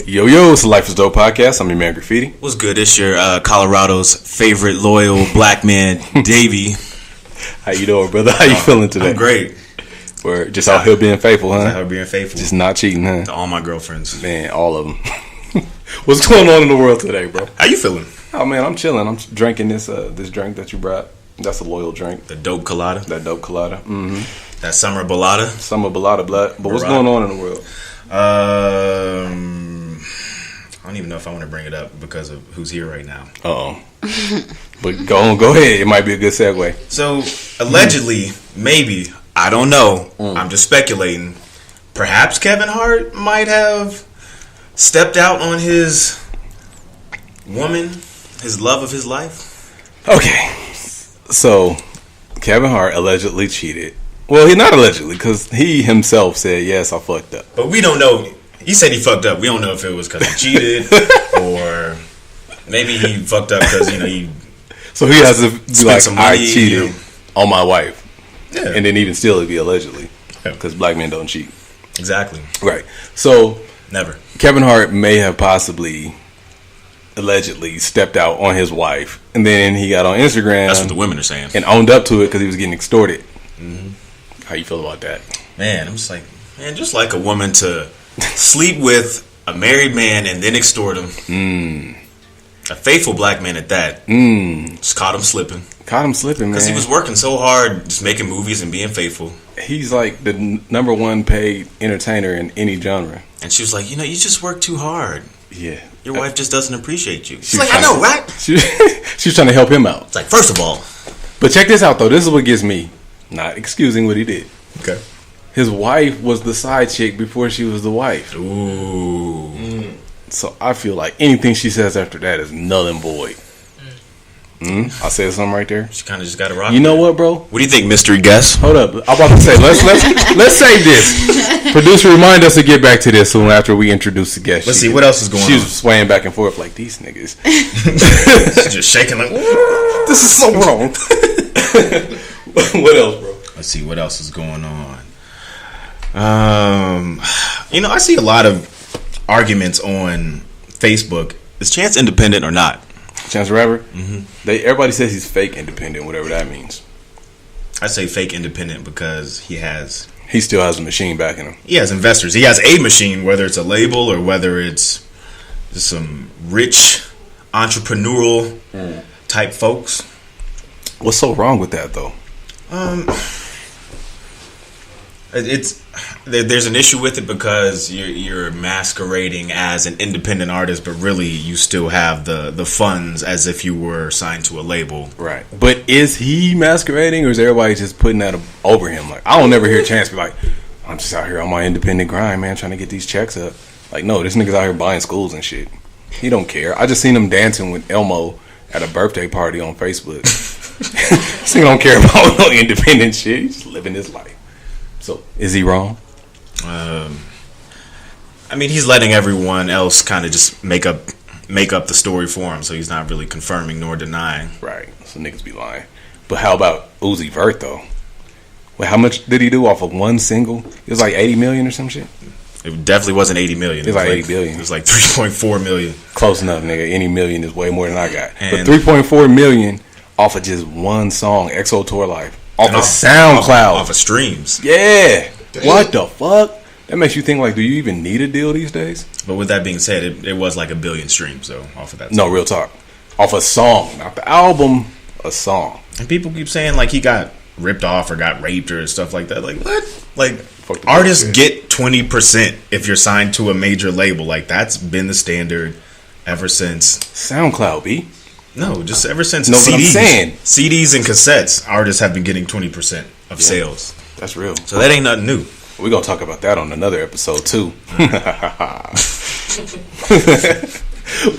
Yo, it's the Life is Dope podcast. I'm your man, Graffiti. What's good? It's your Colorado's favorite loyal black man, Davey. How you doing, brother? How you feeling today? I'm great. We're just out here being faithful, huh? Out here being faithful. Just not cheating, huh? To all my girlfriends. Man, all of them. What's going on in the world today, bro? How you feeling? Oh, man, I'm chilling. I'm drinking this drink that you brought. That's a loyal drink. The dope colada. That dope colada. Mm-hmm. That summer balada. Summer balada blood. But what's going on in the world? I don't even know if I want to bring it up because of who's here right now. Uh-oh. But go ahead. It might be a good segue. So, allegedly, maybe, I don't know. I'm just speculating. Perhaps Kevin Hart might have stepped out on his woman, his love of his life. Okay. So, Kevin Hart allegedly cheated. Well, he not allegedly, because he himself said, yes, I fucked up. But we don't know. He said he fucked up. We don't know if it was because he cheated or maybe he fucked up because, he... So he has to be like, I cheated on my wife. Yeah. And then even still it'd be allegedly. Because black men don't cheat. Exactly. Right. So... Never. Kevin Hart may have possibly... allegedly stepped out on his wife. And then he got on Instagram. That's what the women are saying. And owned up to it because he was getting extorted. Mm-hmm. How you feel about that? Man, I'm just like, just like a woman to sleep with a married man and then extort him. A faithful black man at that. Just caught him slipping. Caught him slipping, man. Because he was working so hard just making movies and being faithful. He's like the number one paid entertainer in any genre. And she was like, you just work too hard. Yeah. Your wife just doesn't appreciate you. She's like, I know, right? She was trying to help him out. It's like, first of all. But check this out, though. This is what gets me. Not excusing what he did. Okay. His wife was the side chick before she was the wife. Ooh. So I feel like anything she says after that is null and void. I said something right there. She kind of just got to rock. You know what, bro? What do you think, mystery guest? Hold up. I'm about to say, let's save this. Producer, remind us to get back to this soon after we introduce the guest. Let's see what else is going on. She was swaying back and forth like these niggas. She's just shaking like, this is so wrong. What else, bro? Let's see what else is going on. I see a lot of arguments on Facebook. Is Chance independent or not? Chance the Rapper? Mm-hmm. Everybody says he's fake independent, whatever that means. I say fake independent because he still has a machine backing him. He has investors. He has a machine, whether it's a label or whether it's just some rich entrepreneurial type folks. What's so wrong with that, though? There's an issue with it because you're masquerading as an independent artist, but really you still have the funds as if you were signed to a label. Right. But is he masquerading, or is everybody just putting that over him? Like, I don't never hear Chance be like, I'm just out here on my independent grind, man, trying to get these checks up. Like, no, this nigga's out here buying schools and shit. He don't care. I just seen him dancing with Elmo at a birthday party on Facebook. This nigga don't care about no independent shit. He's just living his life. So, is he wrong? He's letting everyone else kind of just make up the story for him, so he's not really confirming nor denying. Right. So niggas be lying. But how about Uzi Vert, though? Wait, how much did he do off of one single? It was like 80 million or some shit? It definitely wasn't 80 million. It was like 80 billion. It was like 3.4 million. Close enough, nigga. Any million is way more than I got. But 3.4 million off of just one song, XO Tour Life. Off of SoundCloud. Off of streams. Yeah. Damn. What the fuck? That makes you think, like, do you even need a deal these days? But with that being said, it was like 1 billion streams, though, off of that song. No, real talk. Off a song. Not the album, a song. And people keep saying, like, he got ripped off or got raped or stuff like that. Like, what? Like, artists get 20% if you're signed to a major label. Like, that's been the standard ever since. SoundCloud, B? No, just ever since CDs. What I'm saying. CDs and cassettes, artists have been getting 20% of sales. That's real. So that ain't nothing new. We're going to talk about that on another episode, too. But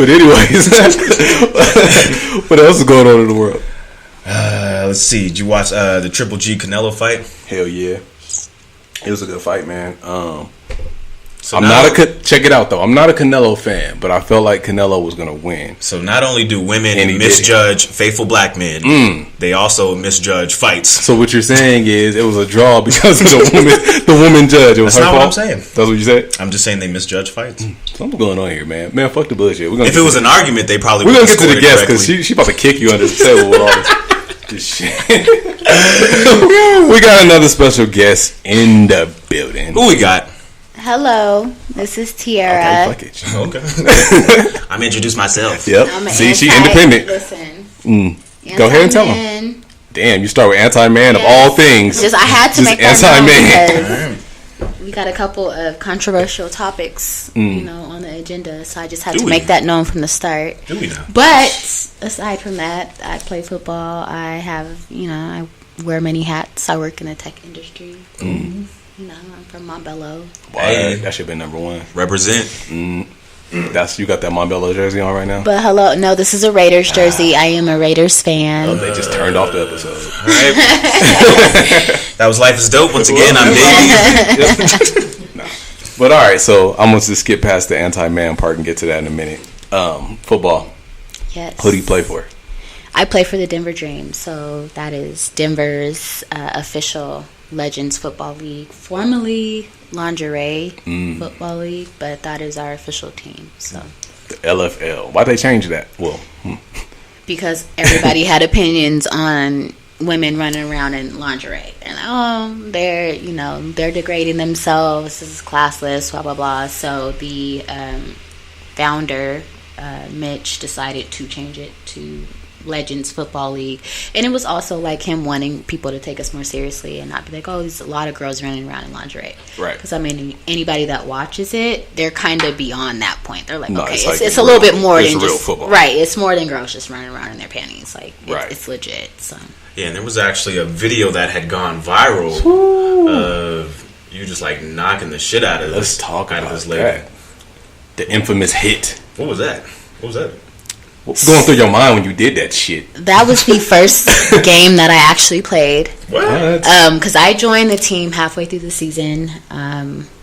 anyways, what else is going on in the world? Let's see. Did you watch the Triple G Canelo fight? Hell yeah. It was a good fight, man. So I'm check it out though. I'm not a Canelo fan, but I felt like Canelo was gonna win. So not only do women misjudge faithful black men, they also misjudge fights. So what you're saying is it was a draw because of the woman judge. It was That's her not fault? what I'm saying. That's what you said? I'm just saying they misjudge fights. Something's going on here, man. Man, fuck the bullshit. If it was an argument, they probably we're would gonna have get to the guest correctly. because she about to kick you under the table with all this shit. We got another special guest in the building. Who we got? Hello, this is Tiera. Okay, fuck it. Okay. I'm introduced myself. Yep. See, she independent. Listen. Go ahead and tell them. Damn, you start with anti-man of all things. I had to make that anti-man. because we got a couple of controversial topics, on the agenda. So I just had to make that known from the start. Do we now? But aside from that, I play football. I have, I wear many hats. I work in the tech industry. I'm from Montbello. Hey, that should be number one. Represent. You got that Montbello jersey on right now? But hello, no, this is a Raiders jersey. I am a Raiders fan. Oh, they just turned off the episode. All right. That was Life is Dope. Once again, I'm Davey. Nah. But all right, so I'm going to just skip past the anti-man part and get to that in a minute. Football. Yes. Who do you play for? I play for the Denver Dream. So that is Denver's official Legends Football League, formerly Lingerie Football League, but that is our official team. So the LFL. Why'd they change that? Well, because everybody had opinions on women running around in lingerie, and they're degrading themselves. This is classless, blah blah blah. So the founder, Mitch, decided to change it to Legends Football League, and it was also like him wanting people to take us more seriously and not be like, oh, there's a lot of girls running around in lingerie, right? Because I mean, anybody that watches it, they're kind of beyond that point. They're like, no, okay, it's a little bit more than just football. Right, it's more than girls just running around in their panties. Like it's legit. So yeah, and there was actually a video that had gone viral of you just like knocking the shit out of this lady. That. The infamous hit. What was that? What's going through your mind when you did that shit? That was the first game that I actually played. What? Because I joined the team halfway through the season.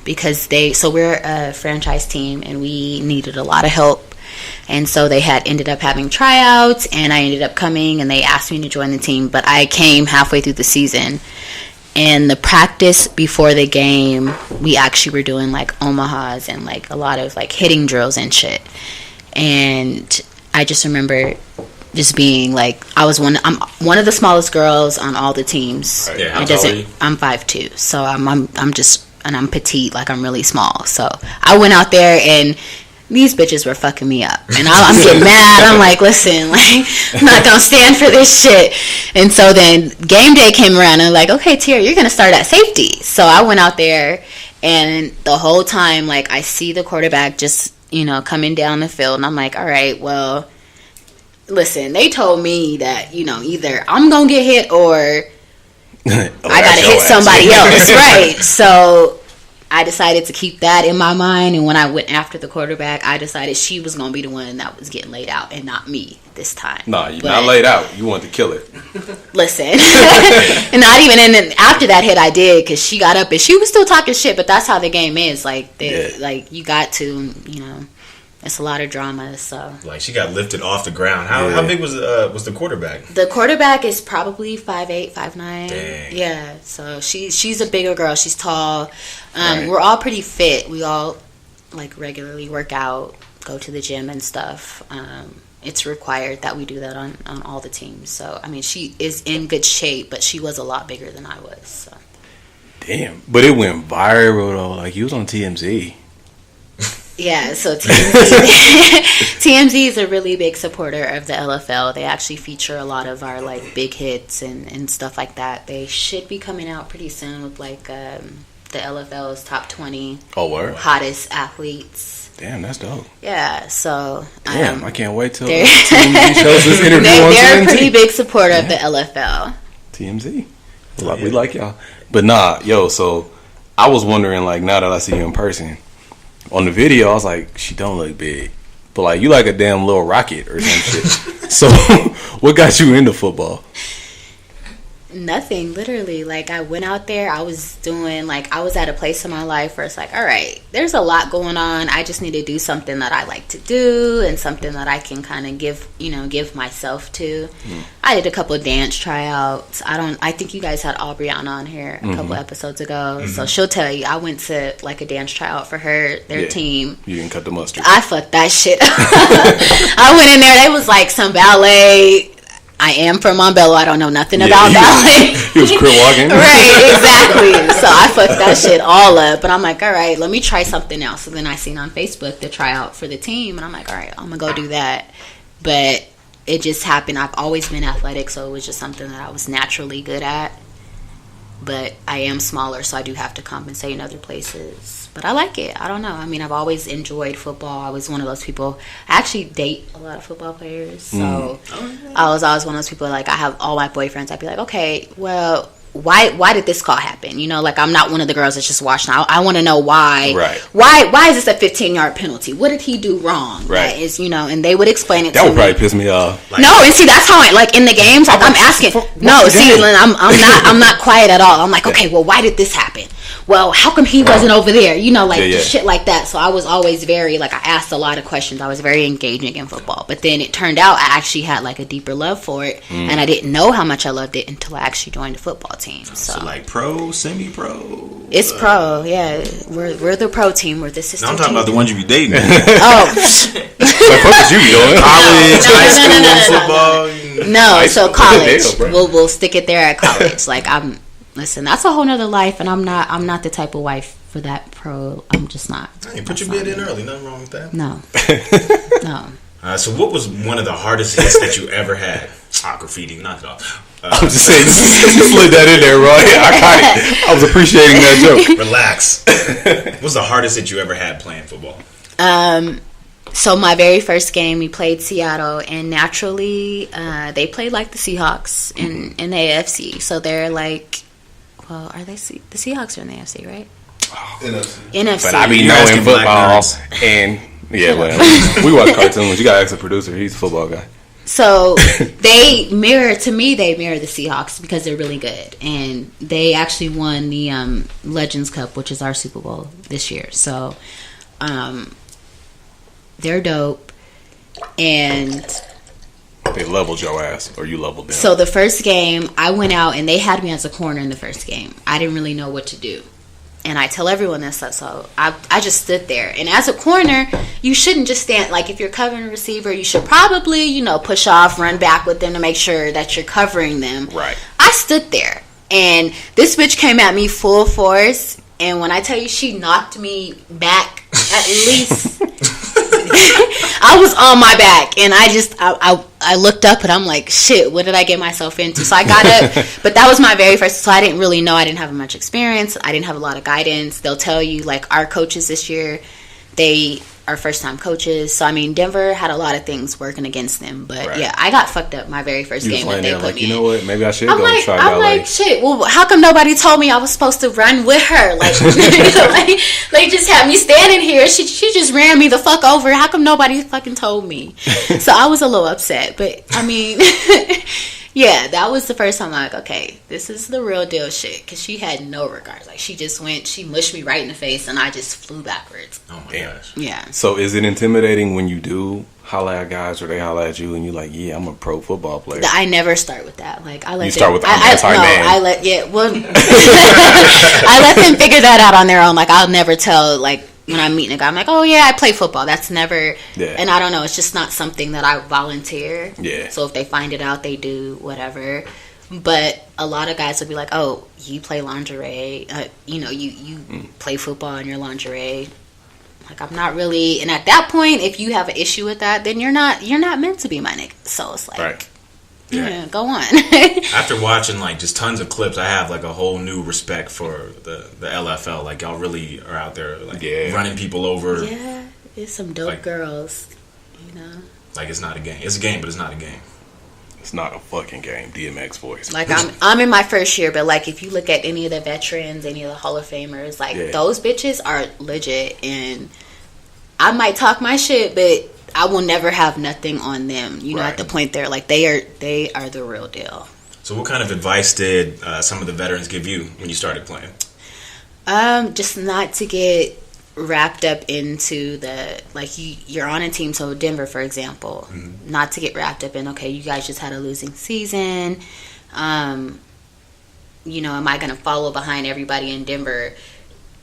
Because we're a franchise team and we needed a lot of help, and so they had ended up having tryouts, and I ended up coming, and they asked me to join the team. But I came halfway through the season, and the practice before the game, we actually were doing like Omahas and like a lot of like hitting drills and shit, and I just remember just being like, I'm one of the smallest girls on all the teams. Right. Yeah, how tall are you? I'm 5'2", so I'm petite, like I'm really small. So I went out there and these bitches were fucking me up, and I'm getting mad. I'm like, listen, like I'm not gonna stand for this shit. And so then game day came around, and like, okay, Tiera, you're gonna start at safety. So I went out there, and the whole time, like, I see the quarterback just coming down the field, and I'm like, all right, well, listen, they told me that, either I'm going to get hit or I got to hit somebody else, right? So I decided to keep that in my mind, and when I went after the quarterback, I decided she was going to be the one that was getting laid out and not me this time. Nah, you're not laid out. You wanted to kill it. Listen. And not even, and then after that hit I did, because she got up and she was still talking shit, but that's how the game is. Like, like you got to, it's a lot of drama. So like she got lifted off the ground. How big was the quarterback? The quarterback is probably 5'8", 5'9". Dang. Yeah, so she's a bigger girl. She's tall. Right. We're all pretty fit. We all like regularly work out, go to the gym and stuff. It's required that we do that on all the teams. So I mean, she is in good shape, but she was a lot bigger than I was. So. Damn, but it went viral though. Like you was on TMZ. Yeah, so TMZ is a really big supporter of the LFL. They actually feature a lot of our like big hits and stuff like that. They should be coming out pretty soon with like the LFL's top 20 hottest athletes. Damn, that's dope. Yeah, so I can't wait till TMZ shows this interview on TMZ. They're a pretty big supporter of the LFL. TMZ, we like y'all, but nah, so I was wondering, like, now that I see you in person. On the video, I was like, she don't look big. But, like, you like a damn little rocket or some shit. So, what got you into football? Nothing, literally. Like, I went out there, I was at a place in my life where it's like, all right, there's a lot going on. I just need to do something that I like to do and something that I can kind of give myself to. I did a couple of dance tryouts. I think you guys had Aubriana on here a couple episodes ago. So she'll tell you, I went to like a dance tryout for their team. You didn't cut the mustard. I fucked that shit up. I went in there, they was like some ballet. I am from Montbello. I don't know nothing about ballet. He was crib walking. Right, exactly. So I fucked that shit all up. But I'm like, all right, let me try something else. So then I seen on Facebook the tryout for the team. And I'm like, all right, I'm going to go do that. But it just happened. I've always been athletic. So it was just something that I was naturally good at. But I am smaller, so I do have to compensate in other places. But I like it. I don't know. I mean, I've always enjoyed football. I was one of those people. I actually date a lot of football players. So I was always one of those people, like, I have all my boyfriends. I'd be like, okay, well, why did this call happen? You know, like, I'm not one of the girls that's just watching. I want to know why. Right. Why is this a 15-yard penalty? What did he do wrong? Right. That is, and they would explain it that to would me. probably piss me off. Like, no, and see, that's how like in the games, like, I'm asking. No, see, I'm not quiet at all. I'm like, okay, well, why did this happen? Well, how come he wasn't over there? Just shit like that. So I was always very, like, I asked a lot of questions. I was very engaging in football. But then it turned out I actually had, like, a deeper love for it. And I didn't know how much I loved it until I actually joined the football team. So like pro, semi-pro? It's pro, yeah. We're the pro team. We're the sister No, I'm talking team. about the ones you be dating. Oh. What did you be doing? College, high school, football. No, so college. We'll stick it there at college. Like, listen, that's a whole nother life, and I'm not the type of wife for that pro. I'm just not. Hey, put your bid in early. Nothing wrong with that. No. No. So what was one of the hardest hits that you ever had? Graffiti, knock it off. I'm just saying, you slid that in there, Roy. I was appreciating that joke. Relax. What was the hardest hit you ever had playing football? So my very first game, we played Seattle, and naturally, they played like the Seahawks in the AFC. So they're like, well, are they the Seahawks are in the AFC, right? NFC. But I be knowing football, and whatever. We watch cartoons. You gotta ask the producer. He's a football guy. So they mirror the Seahawks because they're really good, and they actually won the Legends Cup, which is our Super Bowl this year. So they're dope, and they leveled your ass, or you leveled them. So the first game, I went out and they had me as a corner in the first game. I didn't really know what to do. And I tell everyone this, so I just stood there. And as a corner, you shouldn't just stand. Like, if you're covering a receiver, you should probably, push off, run back with them to make sure that you're covering them. Right. I stood there, and this bitch came at me full force. And when I tell you she knocked me back at least... I was on my back, and I looked up, and I'm like, shit, what did I get myself into? So I got up, but that was my very first, so I didn't really know. I didn't have much experience. I didn't have a lot of guidance. They'll tell you, like, our coaches this year, they are first-time coaches. So, I mean, Denver had a lot of things working against them. But, yeah, I got fucked up my very first game that they put like, me you know in. what? Maybe I should go try I'm ballet. like, shit, well, how come nobody told me I was supposed to run with her? Like, like they just had me standing here. She just ran me the fuck over. How come nobody fucking told me? So I was a little upset. But, I mean... Yeah, that was the first time I'm like, okay, this is the real deal shit. Because she had no regards. Like, she just she mushed me right in the face, and I just flew backwards. Oh, my gosh. Yeah. So is it intimidating when you do holla at guys or they holla at you and you're like, yeah, I'm a pro football player? I never start with that. Like, I let you start with, I'm anti-man. I let them figure that out on their own. Like, I'll never tell, like, when I'm meeting a guy, I'm like, oh, yeah, I play football. That's never... Yeah. And I don't know. It's just not something that I volunteer. Yeah. So if they find it out, they do, whatever. But a lot of guys will be like, oh, you play lingerie. You play football in your lingerie. Like, I'm not really... And at that point, if you have an issue with that, then you're not meant to be my nigga. So it's like... Right. Yeah, go on. After watching, like, just tons of clips, I have, like, a whole new respect for the LFL. Like, y'all really are out there, like, running people over. Yeah, it's some dope girls, Like, it's not a game. It's a game, but it's not a game. It's not a fucking game. DMX voice. Like, I'm in my first year, but, like, if you look at any of the veterans, any of the Hall of Famers, like, those bitches are legit. And I might talk my shit, but... I will never have nothing on them, at the point there. Like, they are the real deal. So what kind of advice did some of the veterans give you when you started playing? Just not to get wrapped up into the, like, you're on a team, so Denver, for example, not to get wrapped up in, okay, you guys just had a losing season. You know, am I going to follow behind everybody in Denver?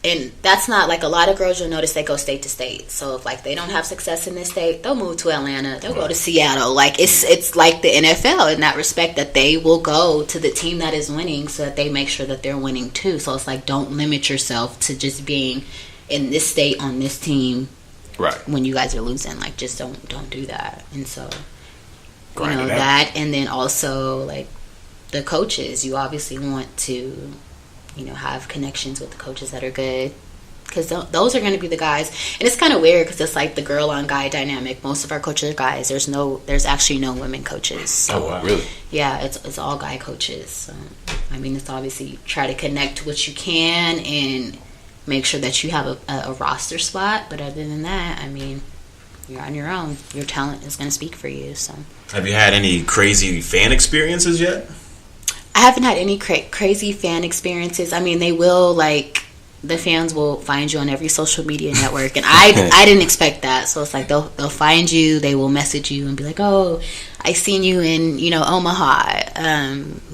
And that's not, like, a lot of girls, you'll notice they go state to state. So if, like, they don't have success in this state, they'll move to Atlanta. They'll go to Seattle. Like, it's like the NFL in that respect, that they will go to the team that is winning so that they make sure that they're winning too. So it's like, don't limit yourself to just being in this state on this team when you guys are losing. Like, just don't do that. And so, you know, that, and then also, like, the coaches, you obviously want to, you know, have connections with the coaches that are good, because those are going to be the guys. And it's kind of weird because it's like the girl on guy dynamic. Most of our coaches are guys. There's actually no women coaches. So, oh wow, really? Yeah, it's all guy coaches. So, I mean, it's obviously try to connect what you can and make sure that you have a roster spot. But other than that, I mean, you're on your own. Your talent is going to speak for you. So, have you had any crazy fan experiences yet? I haven't had any crazy fan experiences. I mean, they will, like, the fans will find you on every social media network, and I didn't expect that. So it's like they'll find you, they will message you and be like, oh, I seen you in, you know, Omaha.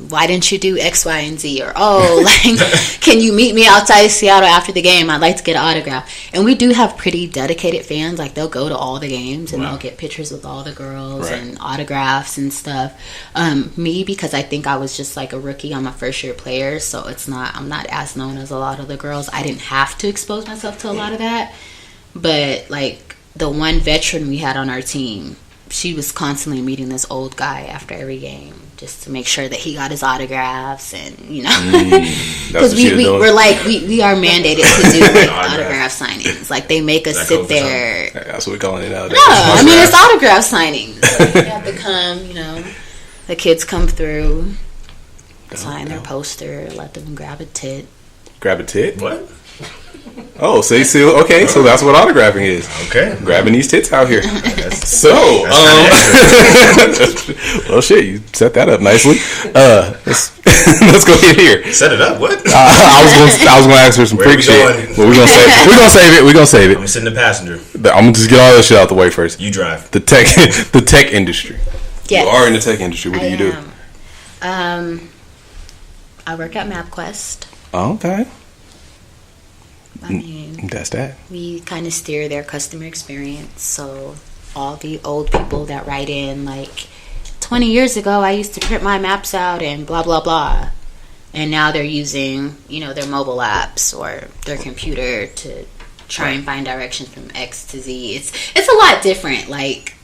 Why didn't you do X, Y, and Z? Or, oh, like, can you meet me outside Seattle after the game? I'd like to get an autograph. And we do have pretty dedicated fans. Like, they'll go to all the games and they'll get pictures with all the girls and autographs and stuff. Me, because I think I was just like a rookie on my first year player, so I'm not as known as a lot of the girls. I didn't have to expose myself to a lot of that. But, like, the one veteran we had on our team, she was constantly meeting this old guy after every game just to make sure that he got his autographs, and, you know, because we're like, we are mandated to do, like, autograph signings. Like, they make us sit there. That's what we're calling it nowadays. No, I mean, it's autograph signings. So you have to come, you know, the kids come through, sign their poster, let them grab a tit. Grab a tit? What? Oh, so okay, so that's what autographing is. Okay. Grabbing these tits out here. So, well, shit, you set that up nicely. Let's go ahead here. Set it up? What? I was going to ask her some freak shit. But we're going to save it. I'm sitting in the passenger. I'm going to just get all that shit out the way first. You drive. The tech industry. Yes. You are in the tech industry. What do you do? I work at MapQuest. Oh, okay. I mean, that's that. We kind of steer their customer experience. So all the old people that write in, like, 20 years ago, I used to print my maps out and blah, blah, blah. And now they're using, you know, their mobile apps or their computer to try and find directions from X to Z. It's a lot different. Like,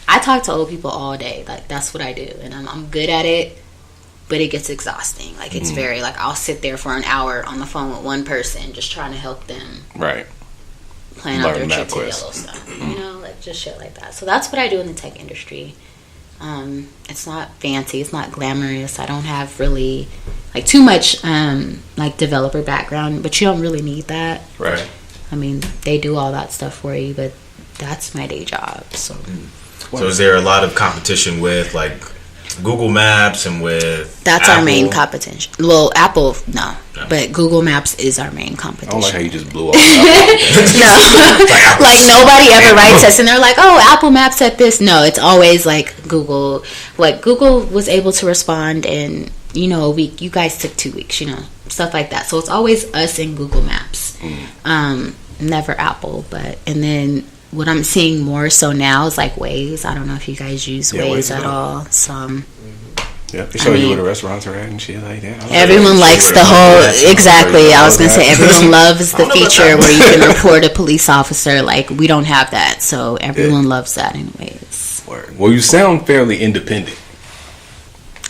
I talk to old people all day. Like, that's what I do. And I'm good at it. But it gets exhausting. Like, it's very, like, I'll sit there for an hour on the phone with one person just trying to help them. Right. Plan out their trip to Yellowstone. You know, like, just shit like that. So that's what I do in the tech industry. It's not fancy. It's not glamorous. I don't have really, like, too much, like, developer background. But you don't really need that. Right. I mean, they do all that stuff for you. But that's my day job. So is there a lot of competition with, like, Google Maps and with that's Apple? Our main competition. Well, Apple, no. But Google Maps is our main competition. I don't like how you just blew off. No. Like, nobody ever writes us and they're like, oh, Apple Maps said this. No, it's always like Google. Like, Google was able to respond in, you know, a week. You guys took 2 weeks, you know, stuff like that. So it's always us and Google Maps. Never Apple. And then what I'm seeing more so now is, like, Waze. I don't know if you guys use Waze at all. So, yeah, they show you where the restaurants are at and shit like that. Everyone likes the whole, exactly. I was going to say, everyone loves the feature where you can report a police officer. Like, we don't have that. So everyone loves that anyways. Word. Well, you sound fairly independent.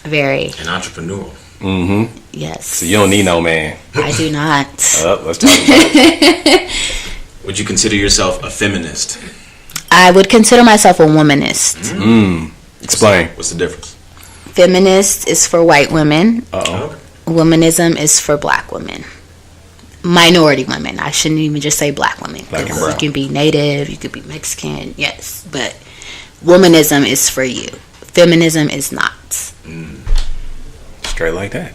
Very. And entrepreneurial. Mm-hmm. Yes. So you don't need no man. I do not. Let's talk about it. Would you consider yourself a feminist? I would consider myself a womanist. Explain. What's the difference? Feminist is for white women. Uh-oh. Womanism is for black women. Minority women. I shouldn't even just say black women. Black and brown. You can be native, you could be Mexican, yes. But womanism is for you. Feminism is not. Straight like that.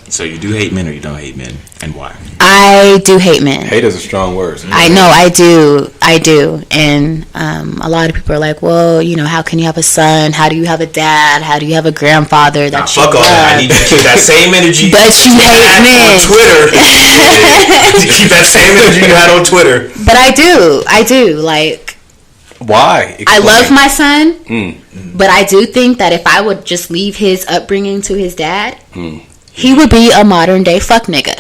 So you do hate men or you don't hate men, and why? I do hate men. Hate is a strong word. I know, I do. And a lot of people are like, well, you know, how can you have a son? How do you have a dad? How do you have a grandfather that you fuck all that. I need you to keep that same energy. But you hate men. On Twitter. Keep that same energy you had on Twitter. But I do. Like, why? I love my son, but I do think that if I would just leave his upbringing to his dad, he would be a modern day fuck nigga.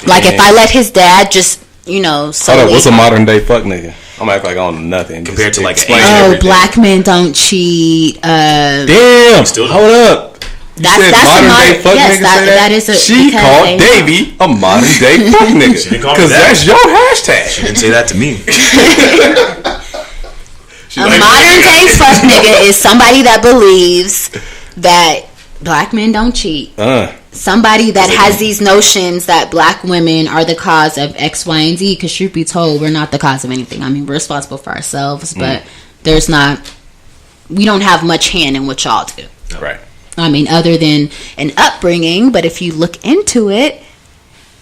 Like, if I let his dad just, you know, hold up, what's a modern day fuck nigga? I'm act like I don't know nothing. Compared to like black men don't cheat. Damn, hold up. That's a modern day fuck nigga. That is a. She called Davey a modern day fuck nigga because that's your hashtag. She didn't say that to me. A modern day fuck nigga is somebody that believes that black men don't cheat. Somebody that has these notions that black women are the cause of X, Y, and Z. Because truth be told, we're not the cause of anything. I mean, we're responsible for ourselves, but we don't have much hand in what y'all do. Right. I mean, other than an upbringing, but if you look into it,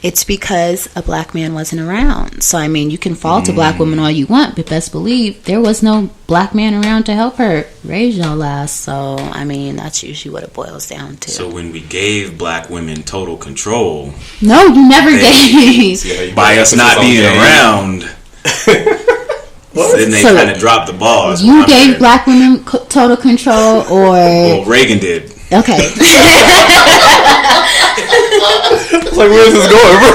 it's because a black man wasn't around. So, I mean, you can fault to black women all you want, but best believe there was no black man around to help her raise y'all ass. So, I mean, that's usually what it boils down to. So, when we gave black women total control... No, you never gave. By us not being around... then they kind of dropped the ball. You gave black women total control, or... Well, Reagan did. Okay. It's like, where's this going, bro?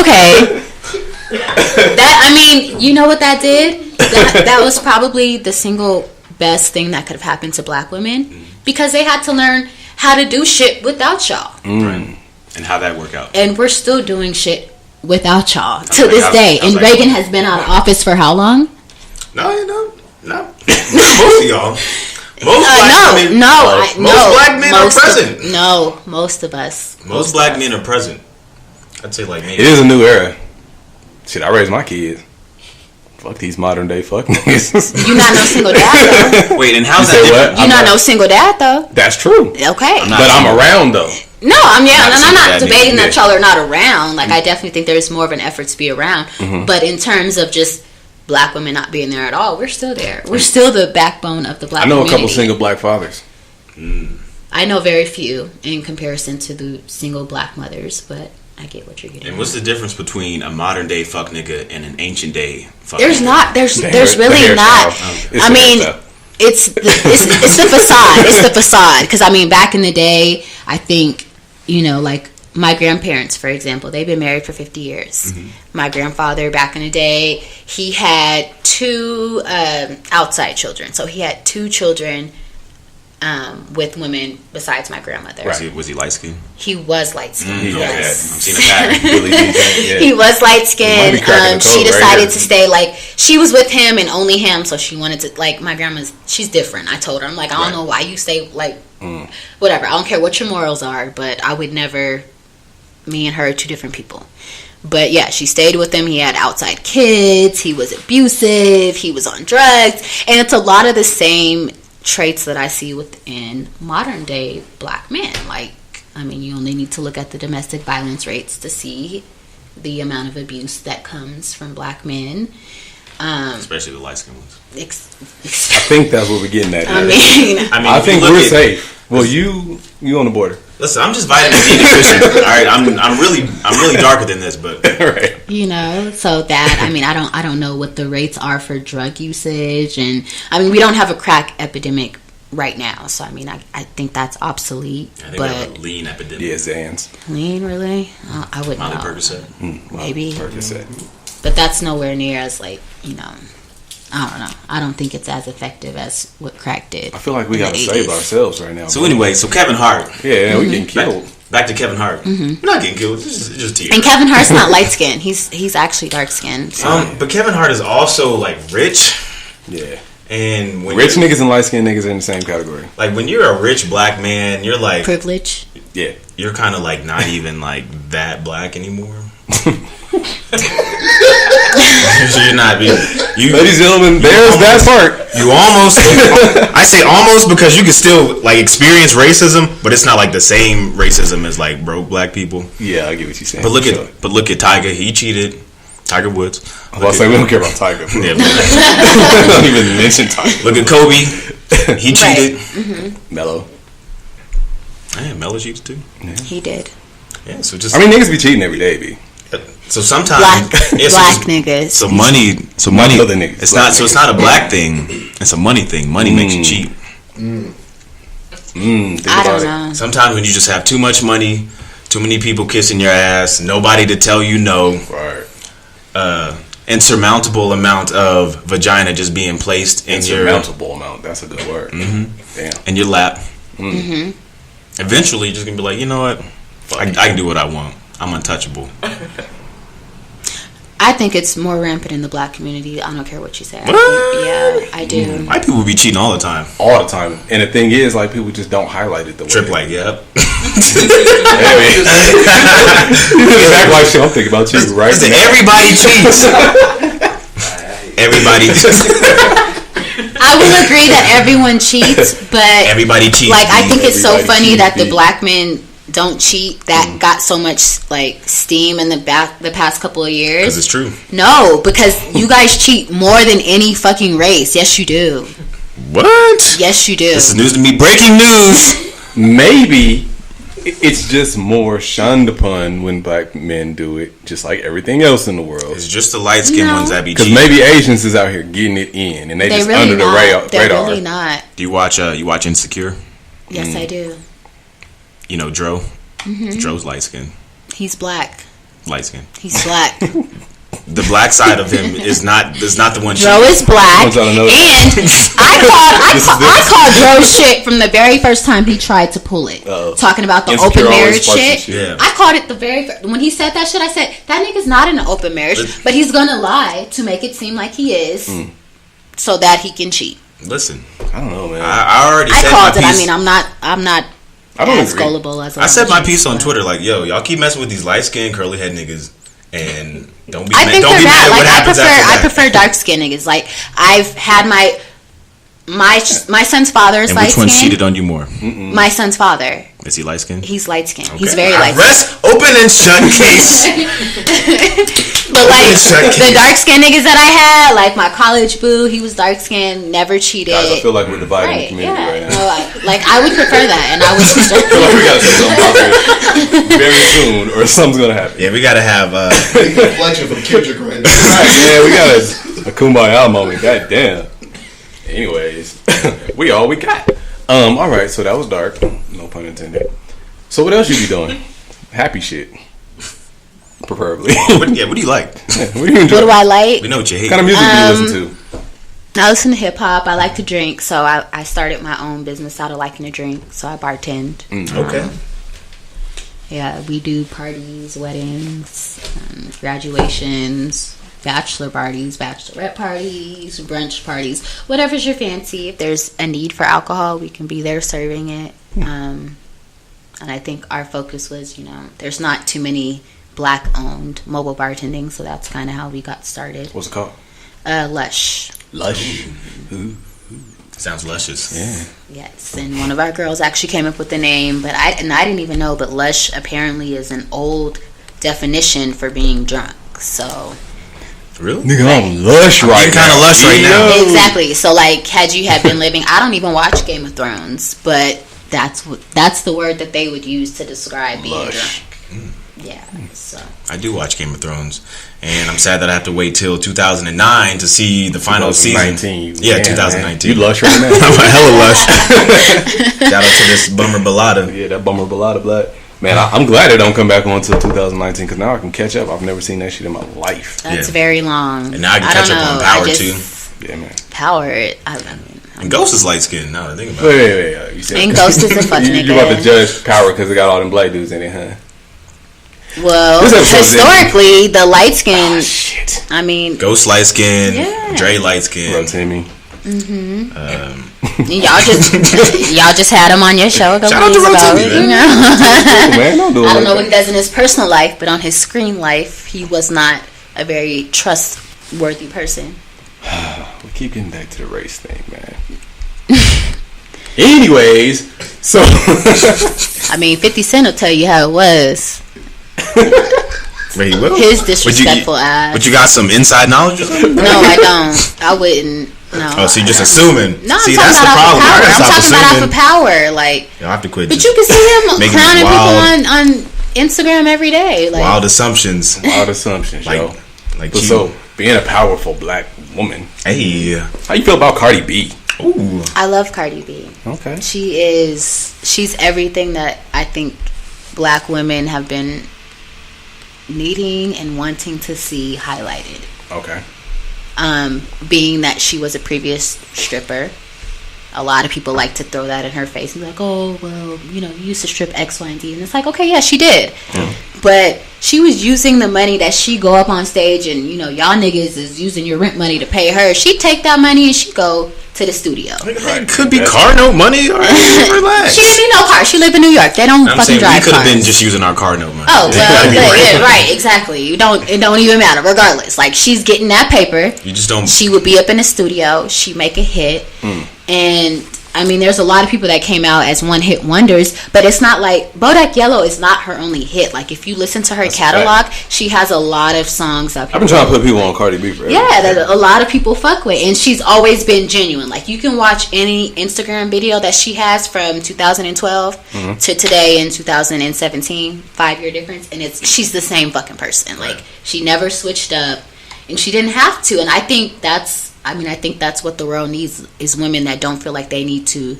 Okay. That, I mean, you know what that did? That was probably the single best thing that could have happened to black women, because they had to learn how to do shit without y'all. Right. And how'd that work out? And we're still doing shit without y'all to this day. And Reagan has been out of office for how long? No. Most of y'all. Most black men are present. Most of us. Most black men are present. I'd say like me. It is a new era. Shit, I raised my kids. Fuck these modern day fuck niggas. You not no single dad though. Wait, and how's that different? You not no single dad though. That's true. Okay. I'm around though. No, I'm not debating that y'all are not around. Like, I definitely think there's more of an effort to be around. But in terms of just black women not being there at all, we're still there. We're still the backbone of the black community. I know a couple single black fathers. I know very few in comparison to the single black mothers, but I get what you're getting. And what's the difference between a modern day fuck nigga and an ancient day fuck nigga? There's really not. I mean, it's the facade. It's the facade. Because, I mean, back in the day, I think, you know, like, my grandparents, for example, they've been married for 50 years. My grandfather, back in the day, he had 2 outside children. So he had 2 children with women besides my grandmother. Right. Was he light skinned? He was light skinned. Yes. I've seen a pattern. He was light skinned. She decided to stay, like, she was with him and only him, so she wanted to, like, my grandma's, she's different. I told her, I'm like, I don't know why you stay, like, whatever. I don't care what your morals are, but I would never, me and her are 2 different people. But yeah, she stayed with him. He had outside kids. He was abusive. He was on drugs. And it's a lot of the same traits that I see within modern day black men. Like, I mean, you only need to look at the domestic violence rates to see the amount of abuse that comes from black men. Especially the light skinned ones. I think that's what we're getting at. I think we're safe. Well, you on the border. Listen, I'm just vitamin D deficient. All right, I'm really darker than this, but right. You know, so that, I mean, I don't know what the rates are for drug usage, and I mean, we don't have a crack epidemic right now, so I mean, I think that's obsolete. I think we have a lean epidemic. Yeah, Zans. Lean, really? I wouldn't know. Percocet. Maybe. Percocet. But that's nowhere near as, like, you know, I don't know. I don't think it's as effective as what crack did. I feel like we gotta save ourselves right now. So anyway, Kevin Hart. Yeah, we getting killed. Back to Kevin Hart. We're not getting killed. It's just Tiera. And Kevin Hart's not light skinned. He's actually dark skinned. So. But Kevin Hart is also, like, rich. Yeah. And when rich niggas and light skinned niggas are in the same category. Like, when you're a rich black man, you're like privilege. Yeah. You're kind of like not even like that black anymore. You're not. Ladies and gentlemen, there's that part. You almost. I say almost because you can still like experience racism, but it's not like the same racism as like broke black people. Yeah, I get what you're saying. But look at Tiger. He cheated. Tiger Woods. I was saying we don't care about Tiger. Yeah, don't even mention Tiger. Look at Kobe. He cheated. Melo. Yeah, Melo cheated too. Yeah. He did. Yeah, so just. I mean, niggas be cheating every day, B. So sometimes black niggas. So money. Other niggas. It's not. So it's not a black thing. It's a money thing. Money makes you cheat. I don't know. Sometimes when you just have too much money, too many people kissing your ass, nobody to tell you no. Right. Insurmountable amount of vagina just being placed in your insurmountable amount. That's a good word. Damn. In your lap. Eventually, you're just gonna be like, you know what? I can do what I want. I'm untouchable. I think it's more rampant in the black community. I don't care what you say. I do. White people be cheating all the time. All the time. And the thing is, like, people just don't highlight it the way. Trip like, yep. Exactly shit I'm thinking about you, right? Listen, everybody cheats. Everybody cheats. I will agree that everyone cheats, but everybody cheats. Like, I think it's so funny that the black men don't cheat that got so much like steam in the past couple of years. Because it's true. No, because you guys cheat more than any fucking race. Yes, you do. What? Yes, you do. This is news to me. Breaking news. Maybe it's just more shunned upon when black men do it, just like everything else in the world. It's just the light skinned ones that be cheating. Because maybe Asians is out here getting it in, and they just really under the radar. They're really not. Do you watch Insecure? Yes, I do. You know Dro? Dro's light skinned. He's black. Light skinned. He's black. The black side of him is not the one. Dro is black, and I called Dro's shit from the very first time he tried to pull it. Talking about the open marriage shit. Yeah. I called it the very first, when he said that shit. I said that nigga's not in an open marriage, but he's gonna lie to make it seem like he is, so that he can cheat. Listen, I don't know, man. I already said called my it. piece. I mean, I'm not as gullible as I said my piece on Twitter. Like, yo, y'all keep messing with these light skinned curly head niggas. And don't be mad. Don't be mad. What happens after that? I prefer dark skinned niggas. Like, I've had my son's father is light skinned. Which one cheated on you more? My son's father. Is he light skinned? He's light skinned. Okay. He's very light skinned. Rest open and shut case. But like the dark skinned niggas that I had, like my college boo, he was dark skinned, never cheated. Guys, I feel like we're dividing the community right now. No, I would prefer that, and I would prefer. I feel like we gotta do something about this very soon, or something's gonna happen. Yeah, we gotta have reflection from Kendrick right now. Right, yeah, we got a kumbaya moment. God damn. Anyways, we all we got. All right, so that was dark. No pun intended. So what else you be doing? Happy shit. Preferably. What do you like? What do you enjoy? What do I like? We know what you hate. What kind of music do you listen to? I listen to hip hop. I like to drink, so I started my own business out of liking to drink. So I bartend. Okay. Yeah, we do parties, weddings, graduations, bachelor parties, bachelorette parties, brunch parties, whatever's your fancy. If there's a need for alcohol, we can be there serving it. And I think our focus was, there's not too many black-owned mobile bartending, so that's kind of how we got started. What's it called? Lush. Lush. Sounds luscious. Yeah. Yes, and one of our girls actually came up with the name, but I didn't even know. But Lush apparently is an old definition for being drunk. So. Really? Nigga, I'm lush right now. Kind of lush right now. Exactly. So, like, had you been living, I don't even watch Game of Thrones, but that's the word that they would use to describe being lush. drunk. Yeah. So. I do watch Game of Thrones, and I'm sad that I have to wait till 2009 to see the final season. 2019. You lush right now. I'm a hella lush. Shout out to this bummer balada. Yeah, that bummer balada blood. Man, I'm glad it don't come back on until 2019 because now I can catch up. I've never seen that shit in my life. That's very long. And now I can catch up on Power too. Yeah, man. Power. And Ghost is light skinned now that I think about it. Wait. You said and Ghost is a fuck nigga. You about to judge Power because it got all them black dudes in it, huh? Well, historically, the light skin. Oh, shit. I mean, Ghost light skin, Dre light skin. Bro, Timmy. Y'all just had him on your show a couple Shout out to weeks ago. Timmy, man. Cool, I don't know what he does in his personal life, but on his screen life, he was not a very worthy person. We keep getting back to the race thing, man. Anyways, so I mean, 50 Cent will tell you how it was. Wait, what? His disrespectful ass. But you got some inside knowledge? No, I don't. I wouldn't. No. Oh, so you're just assuming? No, see, I'm that's the talking problem. about I off gotta of power. I'm stop talking about assuming. off of power. Like, I have to quit. but you can see him making clowning wild- people on Instagram every day. Like, wild assumptions. wild assumptions, Like, yo. like But you. so being a powerful black woman, Hey. how you feel about Cardi B? Ooh. I love Cardi B. Okay. She's everything that I think black women have been needing and wanting to see highlighted. Okay. Being that she was a previous stripper, a lot of people like to throw that in her face and be like, oh, well, you used to strip X, Y, and D. And it's like, okay, yeah, she did. But she was using the money that she go up on stage and, y'all niggas is using your rent money to pay her. She'd take that money and she'd go to the studio. It could be car note money. Or relax. She didn't need no car. She lived in New York. They don't I'm fucking saying we drive could have cars. been just using our car note money. Oh, well, Yeah, yeah, right, exactly. It don't even matter, regardless. Like, she's getting that paper. You just don't. She would be up in the studio. She make a hit. And, I mean, there's a lot of people that came out as one-hit wonders, but it's not like, Bodak Yellow is not her only hit. Like, if you listen to her catalog, she has a lot of songs that people... I've been trying to put people on Cardi B forever. Yeah, that a lot of people fuck with. And she's always been genuine. Like, you can watch any Instagram video that she has from 2012 to today in 2017, 5-year difference, and she's the same fucking person. Like, she never switched up, and she didn't have to. And I think that's what the world needs, is women that don't feel like they need to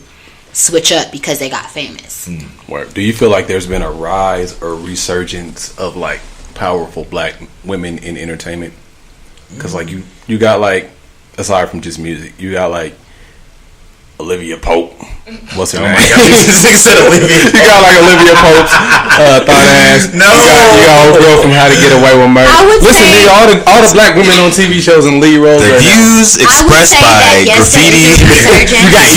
switch up because they got famous. Word. Do you feel like there's been a rise or resurgence of like powerful black women in entertainment? Because like you got like, aside from just music, you got like Olivia Pope. What's her name? Said Olivia. You got like Olivia Pope's thought ass. No. You got old girl from How to Get Away with Murder. I would Listen, say- nigga, all the black women on TV shows and lead roles. The right now. views expressed say that, by yes, graffiti. there is a resurgence. You got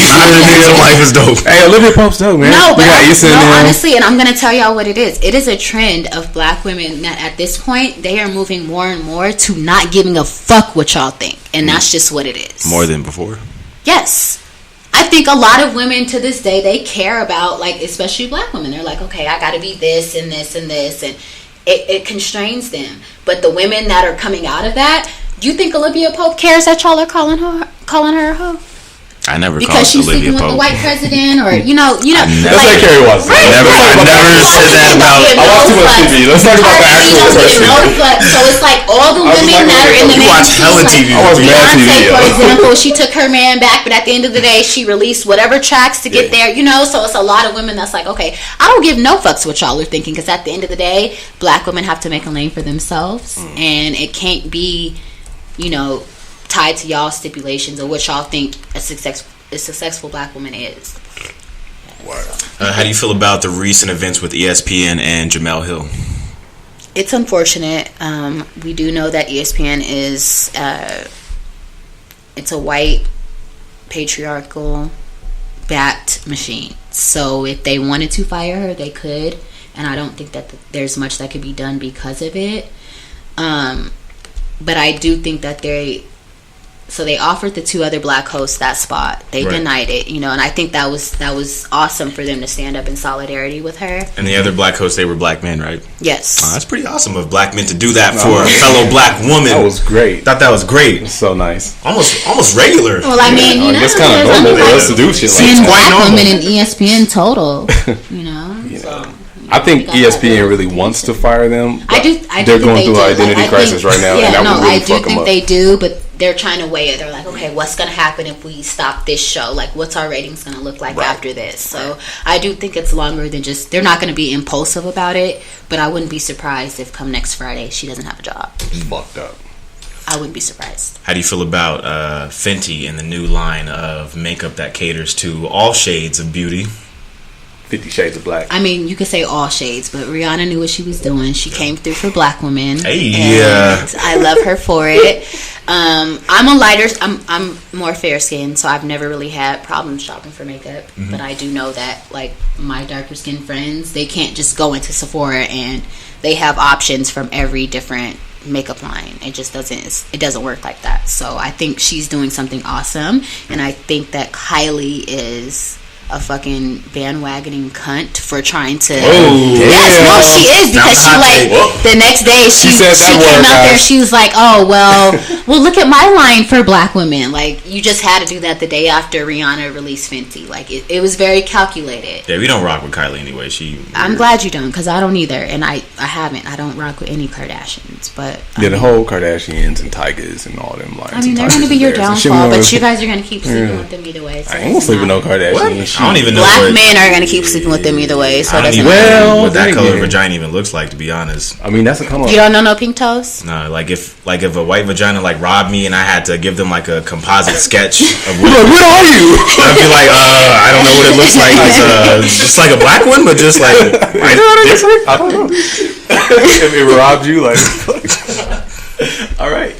your life is dope. Hey, Olivia Pope's dope, man. No, but no, honestly, and I'm gonna tell y'all what it is. It is a trend of black women that at this point they are moving more and more to not giving a fuck what y'all think, and that's just what it is. More than before. Yes. I think a lot of women to this day, they care about, like, especially black women. They're like, okay, I gotta be this and this and this, and it constrains them. But the women that are coming out of that, do you think Olivia Pope cares that y'all are calling her a hoe? I never Because she's called Olivia sleeping with the Pope. white president, or you know, That's like Carrie Watson. Right, I never said that about. I watch too much TV. Let's talk about the actual person. So it's like all the I was women like, that are in the you watch mainstream, hella like TV. I watch mad TV. Beyonce, for yo. example, she took her man back, but at the end of the day, she released whatever tracks to get there, you know. So it's a lot of women that's like, okay, I don't give no fucks what y'all are thinking, because at the end of the day, black women have to make a lane for themselves, and it can't be, you know, tied to y'all stipulations or what y'all think a successful black woman is. How do you feel about the recent events with ESPN and Jemele Hill? It's unfortunate. We do know that ESPN is it's a white patriarchal backed machine. So if they wanted to fire her, they could, and I don't think that there's much that could be done because of it. But I do think that they offered the two other black hosts that spot. They denied it, you know, and I think that was awesome for them to stand up in solidarity with her. And the other black hosts, they were black men, right? Yes. That's pretty awesome of black men to do that for a fellow black woman. That was great. Thought that was great. It's so nice. Almost regular. Well, I mean, you know, that's kind of there's normal only for like us to do shit like 10 that. black normal. women in ESPN total, you know. So, I think ESPN really wants to fire them. I do. They're think going they through do. an identity I crisis think, right now, yeah, and that no, would really I do fuck them think up. they do, but they're trying to weigh it. They're like, okay, what's going to happen if we stop this show? Like, what's our ratings going to look like after this? So I do think it's longer than just. They're not going to be impulsive about it, but I wouldn't be surprised if come next Friday she doesn't have a job. It's fucked up. I wouldn't be surprised. How do you feel about Fenty and the new line of makeup that caters to all shades of beauty? 50 Shades of Black. I mean, you could say all shades, but Rihanna knew what she was doing. She came through for black women. Hey, and I love her for it. I'm more fair skinned, so I've never really had problems shopping for makeup. But I do know that, like, my darker skinned friends, they can't just go into Sephora and they have options from every different makeup line. It just doesn't work like that. So I think she's doing something awesome, and I think that Kylie is a fucking bandwagoning cunt for trying to. Yes, no, she is, because she like the next day she came out there and she was like, oh well look at my line for black women. Like, you just had to do that the day after Rihanna released Fenty. Like, it was very calculated. Yeah, we don't rock with Kylie anyway. I'm glad you don't, because I don't either, and I don't rock with any Kardashians. But the whole Kardashians and Tigers and all them lines. I mean, they're going to be your downfall, but you guys are going to keep sleeping with them either way. So I ain't gonna sleep with no Kardashians. I don't even know. Black men are gonna keep sleeping with them either way, so I don't even know what that color vagina even looks like, to be honest. I mean, that's a come on. You don't know no pink toes? No, like if a white vagina like robbed me and I had to give them like a composite sketch of what are you? I'd be like, I don't know what it looks like. It's just like a black one, but just like different. I don't know. If it robbed you, like, all right.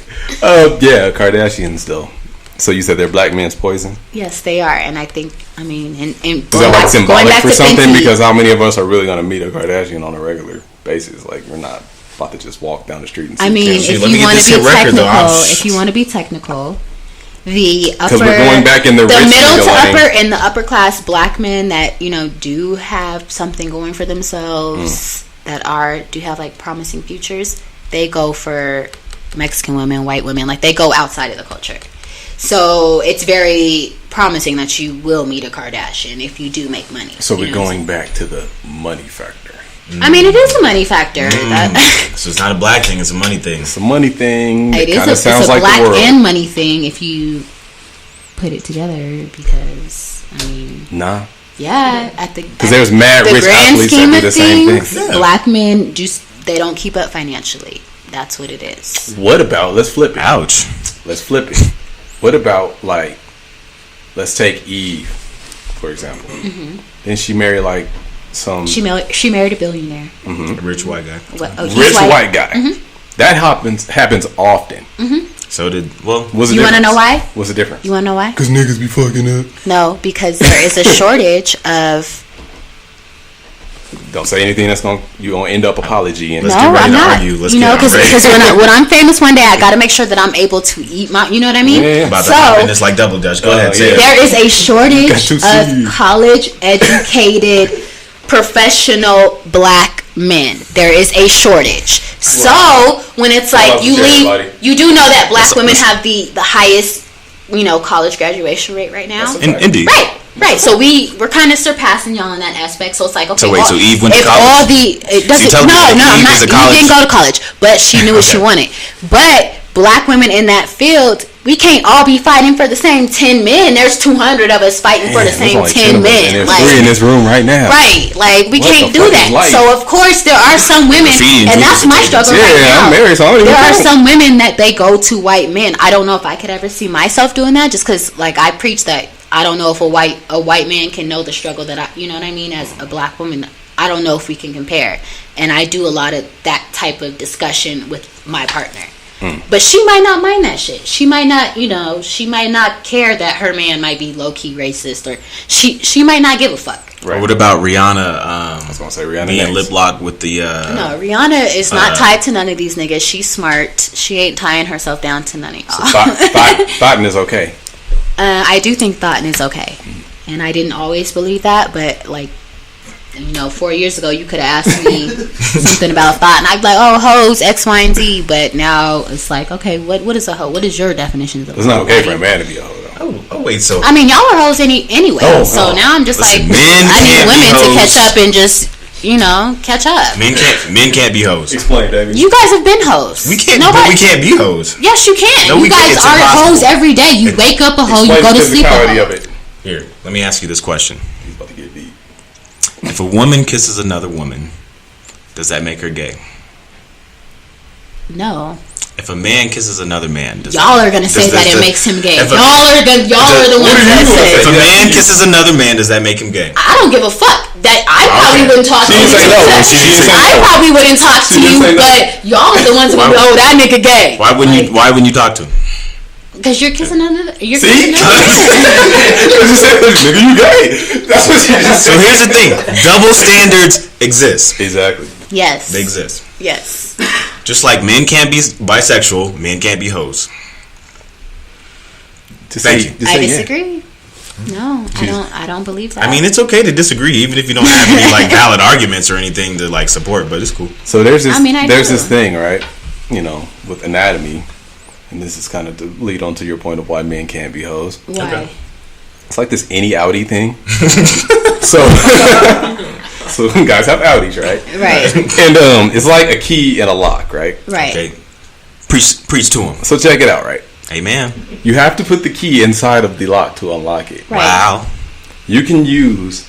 Yeah, Kardashians though. So you said they're black men's poison? Yes, they are, and I think, I mean, and is that like symbolic for something? Because how many of us are really going to meet a Kardashian on a regular basis? Like, we're not about to just walk down the street and see. I mean, if you want to be technical, the upper, we're going back in the middle to upper and the upper class black men that do have something going for themselves, that do have like promising futures, they go for Mexican women, white women, like they go outside of the culture. So it's very promising that you will meet a Kardashian if you do make money. So we're going back to the money factor. I mean, it is a money factor. So it's not a black thing; it's a money thing. It's a money thing. It's a black and money thing if you put it together. Because I mean, because there's mad rich athletes that do the same thing. Black men they don't keep up financially. That's what it is. What about, let's flip it. Ouch. Let's flip it. What about, like, let's take Eve, for example. Mm-hmm. Didn't she marry, like, some... She married a billionaire. Mm-hmm. A rich white guy. Rich white guy. Mm-hmm. That happens often. Mm-hmm. So did... You want to know why? What's the difference? You want to know why? Because niggas be fucking up. No, because there is a shortage of... Don't say anything that's you gonna end up apology. And Let's get ready to argue. Because when I'm famous one day, I got to make sure that I'm able to eat my. You know what I mean? Yeah. About to happen. It's like double dutch. Go ahead. There is a shortage of college educated, professional black men. There is a shortage. So when it's like you leave, you do know that black women have the highest, college graduation rate right now. Indeed. Right, so we're kind of surpassing y'all in that aspect. So it's like, okay, so wait, so Eve went to college? Eve didn't go to college, but she knew what she wanted. But black women in that field, we can't all be fighting for the same 10 men. There's 200 of us fighting for the same 10 men. And there's 3 in this room right now. Right, like we can't do that. So of course there are some women, and that's my struggle right now. I'm married, so there are some women that they go to white men. I don't know if I could ever see myself doing that, just because like I preach that. I don't know if a white man can know the struggle that you know what I mean, as a black woman. I don't know if we can compare. And I do a lot of that type of discussion with my partner. But she might not mind that shit. She might not, she might not care that her man might be low-key racist, or she might not give a fuck. Right. What about Rihanna? I was going to say Rihanna. Being lip locked with the... No, Rihanna is not tied to none of these niggas. She's smart. She ain't tying herself down to none of y'all. So thoughtin' is okay. I do think thoughtin' is okay. And I didn't always believe that, but like, 4 years ago you could have asked me something about thought, and I'd be like, oh, hoes, X, Y, and Z. But now it's like, okay, what is a hoe? What is your definition of a hoe? It's not okay for a man to be a hoe, though. Oh wait, so I mean, y'all are hoes anyway. So now I'm just like, I need women to catch up and just catch up. Men can't be hoes. Explain, David. You guys have been hoes. We can't. But we can't be hoes. Yes, you can. No, you guys are hoes every day. You wake up a hoe. You go to sleep a hoe. Of it. Here, let me ask you this question. He's about to get deep. If a woman kisses another woman, does that make her gay? No. If a man kisses another man, y'all are gonna say that it makes him gay. Y'all are the ones that say. If a man kisses another man, does that make him gay? I don't give a fuck. That I probably wouldn't talk to you. I probably wouldn't talk to you, but y'all are the ones who go, "Oh, that nigga gay." Why wouldn't you talk to him? Because you're kissing another. You're kissing another. Nigga, you gay. That's what you just So said. here's the thing: double standards exist. Exactly. Yes. They exist. Yes. Just like men can't be bisexual, men can't be hoes. Thank you. I disagree. No, I don't believe that. I mean, it's okay to disagree, even if you don't have any like valid arguments or anything to like support. But it's cool. So there's this. This thing, right? You know, with anatomy, and this is kind of to lead on to your point of why men can't be hoes. Why? Okay. It's like this any outie thing. So guys have outies, right? Right. And it's like a key and a lock, right? Right. Okay. Preach to him. So check it out, right? Amen. You have to put the key inside of the lock to unlock it. Right. Wow. You can use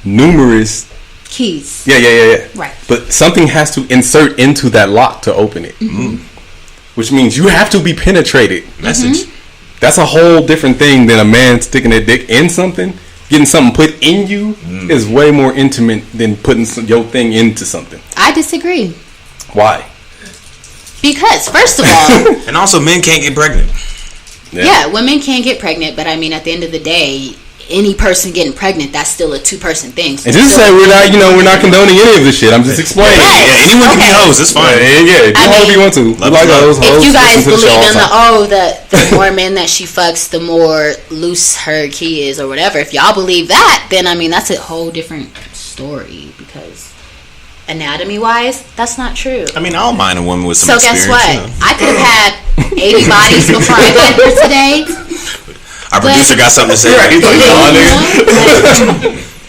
numerous keys. Yeah. Right. But something has to insert into that lock to open it. Mm-hmm. Which means you have to be penetrated. Message. That's a whole different thing than a man sticking their dick in something. Getting something put in you is way more intimate than putting your thing into something. I disagree. Why? Because, first of all... And also, men can't get pregnant. Yeah, women can get pregnant, but I mean, at the end of the day, any person getting pregnant, that's still a two-person thing. So and just say we're not condoning any of this shit. I'm just explaining. Right. Yeah, anyone can be hoes. It's fine. Yeah, if you want to. Like hoes. If you guys believe in the more men that she fucks, the more loose her key is or whatever. If y'all believe that, then I mean, that's a whole different story because anatomy-wise, that's not true. I mean, I don't mind a woman with some experience. So guess what? You know? I could have had 80 bodies before I got here today. Our producer got something to say. Right, he's like,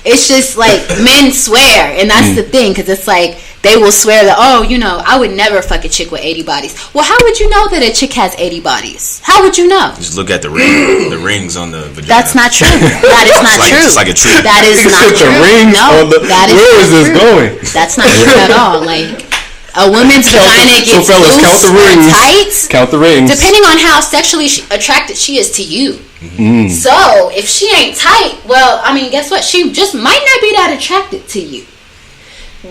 it's just like men swear, and that's the thing, because it's like they will swear that, oh, you know, I would never fuck a chick with 80 bodies. Well, how would you know that a chick has 80 bodies? How would you know? Just look at the rings on the vagina. That's not true. That is not true. It's like a tree. That is not true. The rings on the, that is where is this true. going? That's not true at all. Like, a woman's vagina gets so fellas, loose count the rings. or tight. Count the rings. Depending on how sexually attracted she is to you. So, if she ain't tight, well, I mean, guess what? She just might not be that attracted to you.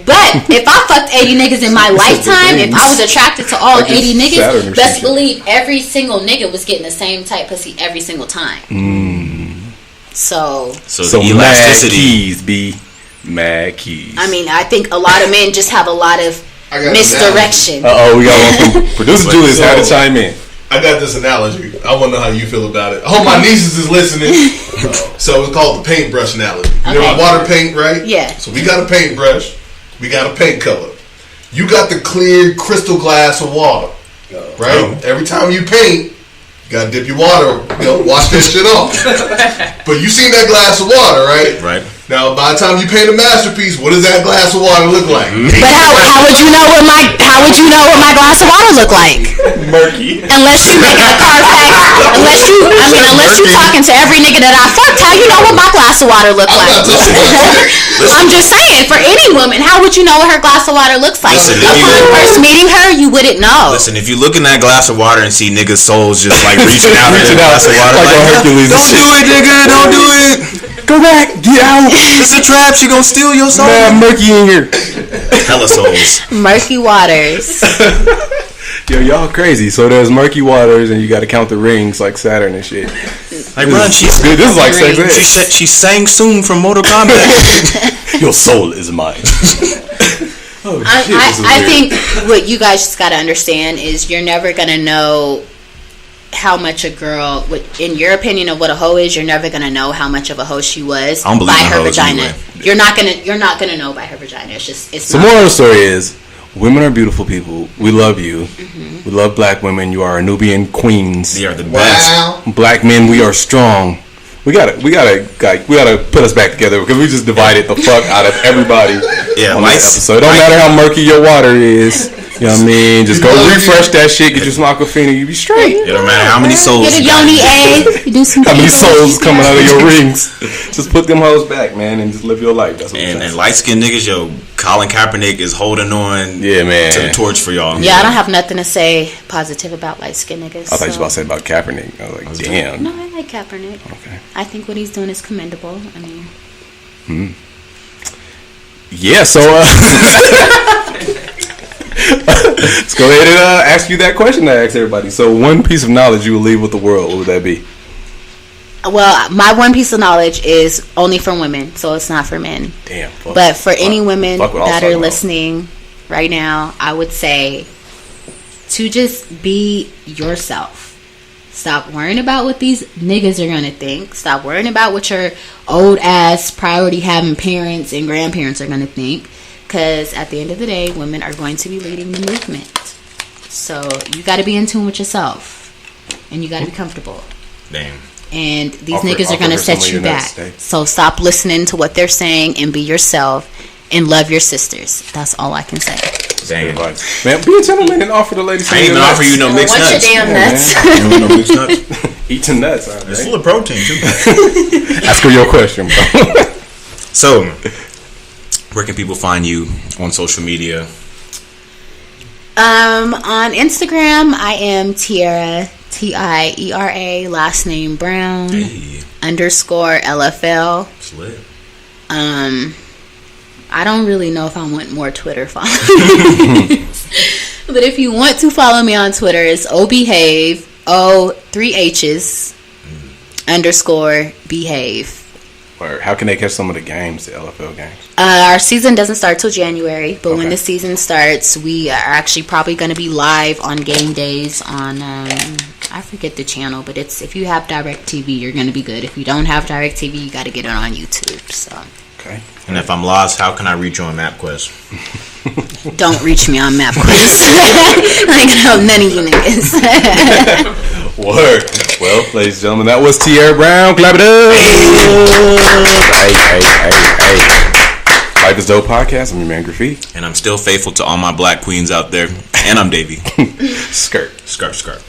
But if I fucked 80 niggas in my lifetime, if I was attracted to all 80 niggas, best believe every single nigga was getting the same type pussy every single time. So elasticity. Mad keys. I mean, I think a lot of men just have a lot of misdirection. We got one from producer Julius had to chime in. I got this analogy. I want to know how you feel about it. I hope my nieces is listening. So it's called the paintbrush analogy. You know water paint, right? Yeah. So we got a paintbrush. We got a paint color. You got the clear crystal glass of water, right? Every time you paint, you got to dip your water, wash that shit off. But you seen that glass of water, right? Right. Now, by the time you paint a masterpiece, what does that glass of water look like? But how would you know what my glass of water look like? Murky. Unless you make a Carfax. Unless you talking to every nigga that I fucked, how you know what my glass of water look like? I'm just saying, for any woman, how would you know what her glass of water looks like? Upon first meeting her, you wouldn't know. Listen, if you look in that glass of water and see niggas' souls just like reaching out in the glass of water, like Hercules, don't do it, nigga, don't do it. Go back, get out. It's a trap. She gonna steal your soul. Man, murky in here. Hella souls. Murky waters. Yo, y'all crazy. So there's murky waters, and you got to count the rings like Saturn and shit. Like, run. This is like sex ed. She sang Soon from Mortal Kombat. Your soul is mine. I think what you guys just got to understand is you're never gonna know how much a girl, in your opinion of what a hoe is, you're never gonna know how much of a hoe she was by her vagina. Anyway. You're not gonna know by her vagina. It's the moral of the story is, women are beautiful people. We love you. We love black women. You are our Nubian queens. They are the best. Black men, we are strong. We gotta put us back together because we just divided the fuck out of everybody. Yeah, on this episode. It don't matter how murky your water is. You know what I mean? Just go refresh that shit, get your some Aquafina, you be straight. It don't matter how many souls. Get a yoni egg. You do some. How many souls coming out of your rings? Just put them hoes back, man, and just live your life. That's what and light skinned niggas, Colin Kaepernick is holding on. Yeah, man. To the torch for y'all. Yeah, I don't have nothing to say positive about light skinned niggas. I thought you were about to say about Kaepernick. I was like, damn. No, I like Kaepernick. Okay. I think what he's doing is commendable. I mean. Yeah, so let's go ahead and ask you that question I asked everybody. So, one piece of knowledge you will leave with the world, what would that be? Well, my one piece of knowledge is only for women, so it's not for men. Damn. But for any women that are listening right now, I would say to just be yourself. Stop worrying about what these niggas are gonna think. Stop worrying about what your old ass priority having parents and grandparents are gonna think. Because at the end of the day, women are going to be leading the movement. So you got to be in tune with yourself, and you got to be comfortable. Damn. And these niggas are gonna set you back. So stop listening to what they're saying and be yourself and love your sisters. That's all I can say. Dang. Man, be a gentleman and offer the ladies. I ain't even offer you no mixed nuts. What's your damn nuts? You don't want no mixed nuts? Eat some nuts. It's full of protein too. Ask her your question, bro. So, where can people find you on social media? On Instagram, I am Tiera, Tiera, last name Brown, _ LFL. It's lit. I don't really know if I want more Twitter followers. But if you want to follow me on Twitter, it's obehave, 3 H's, _ behave. Or how can they catch some of the games, the LFL games? Our season doesn't start till January, but when the season starts, we are actually probably going to be live on game days on, I forget the channel, but it's if you have DirecTV, you're going to be good. If you don't have DirecTV, you got to get it on YouTube. So. Okay. And if I'm lost, how can I reach you on MapQuest? Don't reach me on MapQuest. I ain't gonna help none of you niggas. Word. Well, ladies and gentlemen, that was Tierra Brown. Clap it up. Hey. Life is Dope podcast. I'm your man Graffiti. And I'm still faithful to all my black queens out there. And I'm Davey. Skirt. Skirt.